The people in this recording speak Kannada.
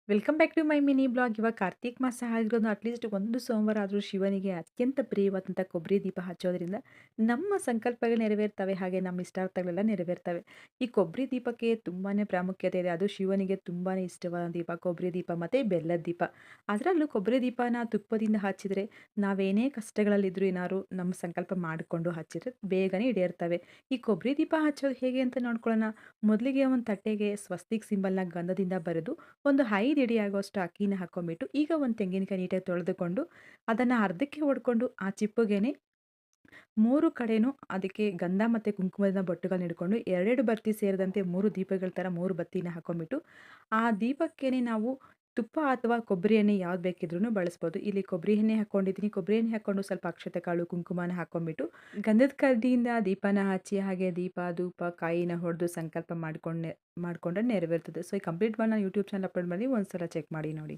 Welcome back to my mini blog. ಇವಾಗ ಕಾರ್ತಿಕ್ ಮಾಸ ಆಗಿರೋದು ಅಟ್ಲೀಸ್ಟ್ ಒಂದು ಸೋಮವಾರ ಆದರೂ ಶಿವನಿಗೆ ಅತ್ಯಂತ ಪ್ರಿಯವಾದಂಥ ಕೊಬ್ಬರಿ ದೀಪ ಹಚ್ಚೋದ್ರಿಂದ ನಮ್ಮ ಸಂಕಲ್ಪಗಳು ನೆರವೇರ್ತವೆ, ಹಾಗೆ ನಮ್ಮ ಇಷ್ಟಾರ್ಥಗಳೆಲ್ಲ ನೆರವೇರ್ತವೆ. ಈ ಕೊಬ್ಬರಿ ದೀಪಕ್ಕೆ ತುಂಬಾ ಪ್ರಾಮುಖ್ಯತೆ ಇದೆ. ಅದು ಶಿವನಿಗೆ ತುಂಬಾ ಇಷ್ಟವಾದ ದೀಪ ಕೊಬ್ಬರಿ ದೀಪ ಮತ್ತು ಬೆಲ್ಲದ ದೀಪ. ಅದರಲ್ಲೂ ಕೊಬ್ಬರಿ ದೀಪನ ತುಪ್ಪದಿಂದ ಹಚ್ಚಿದರೆ ನಾವೇನೇ ಕಷ್ಟಗಳಲ್ಲಿದ್ದರೂ ಏನಾದ್ರು ನಮ್ಮ ಸಂಕಲ್ಪ ಮಾಡಿಕೊಂಡು ಹಚ್ಚಿದ್ರೆ ಬೇಗನೆ ಈಡೇರ್ತವೆ. ಈ ಕೊಬ್ಬರಿ ದೀಪ ಹಚ್ಚೋದು ಹೇಗೆ ಅಂತ ನೋಡ್ಕೊಳ್ಳೋಣ. ಮೊದಲಿಗೆ ಒಂದು ತಟ್ಟೆಗೆ ಸ್ವಸ್ತಿಕ್ ಸಿಂಬಲ್ನ ಗಂಧದಿಂದ ಬರೆದು ಒಂದು 5 ಇಡಿ ಆಗುವಷ್ಟು ಅಕ್ಕಿನ ಹಾಕ್ಕೊಂಬಿಟ್ಟು, ಈಗ ಒಂದು ತೆಂಗಿನಕಾಯಿ ನೀಟಾಗಿ ತೊಳೆದುಕೊಂಡು ಅದನ್ನು ಅರ್ಧಕ್ಕೆ ಒಡ್ಕೊಂಡು ಆ ಚಿಪ್ಪುಗೇನೆ 3 ಕಡೆನೂ ಅದಕ್ಕೆ ಗಂಧ ಮತ್ತು ಕುಂಕುಮದ ಬೊಟ್ಟುಗಳನ್ನ ಹಿಡ್ಕೊಂಡು ಎರಡೆರಡು ಬತ್ತಿ ಸೇರಿದಂತೆ 3 ದೀಪಗಳ ಥರ 3 ಬತ್ತಿನ ಹಾಕ್ಕೊಂಬಿಟ್ಟು, ಆ ದೀಪಕ್ಕೇನೆ ನಾವು ತುಪ್ಪ ಅಥವಾ ಕೊಬ್ಬರಿ ಎಣ್ಣೆ ಯಾವ್ದು ಬೇಕಿದ್ರೂ ಬಳಸ್ಬೋದು. ಇಲ್ಲಿ ಕೊಬ್ಬರಿ ಎಣ್ಣೆ ಹಾಕ್ಕೊಂಡಿದ್ದೀನಿ. ಕೊಬ್ಬರಿ ಎಣ್ಣೆ ಹಾಕ್ಕೊಂಡು ಸ್ವಲ್ಪ ಅಕ್ಷತೆ ಕಾಳು ಕುಂಕುಮನ ಹಾಕ್ಕೊಂಬಿಟ್ಟು ಗಂಧದ ಕಡ್ಡಿಯಿಂದ ದೀಪನ ಹಚ್ಚಿ, ಹಾಗೆ ದೀಪ ಧೂಪ ಕಾಯಿನ ಹೊಡೆದು ಸಂಕಲ್ಪ ಮಾಡ್ಕೊಂಡ್ರೆ ನೆರವೇರ್ತದೆ. ಸೊ ಈ ಕಂಪ್ಲೀಟ್ ಮಾಡಿ ನಾನು ಯೂಟ್ಯೂಬ್ ಚಾನಲ್ ಅಪ್ಲೋಡ್ ಮಾಡಿ ಒಂದ್ಸಲ ಚೆಕ್ ಮಾಡಿ ನೋಡಿ.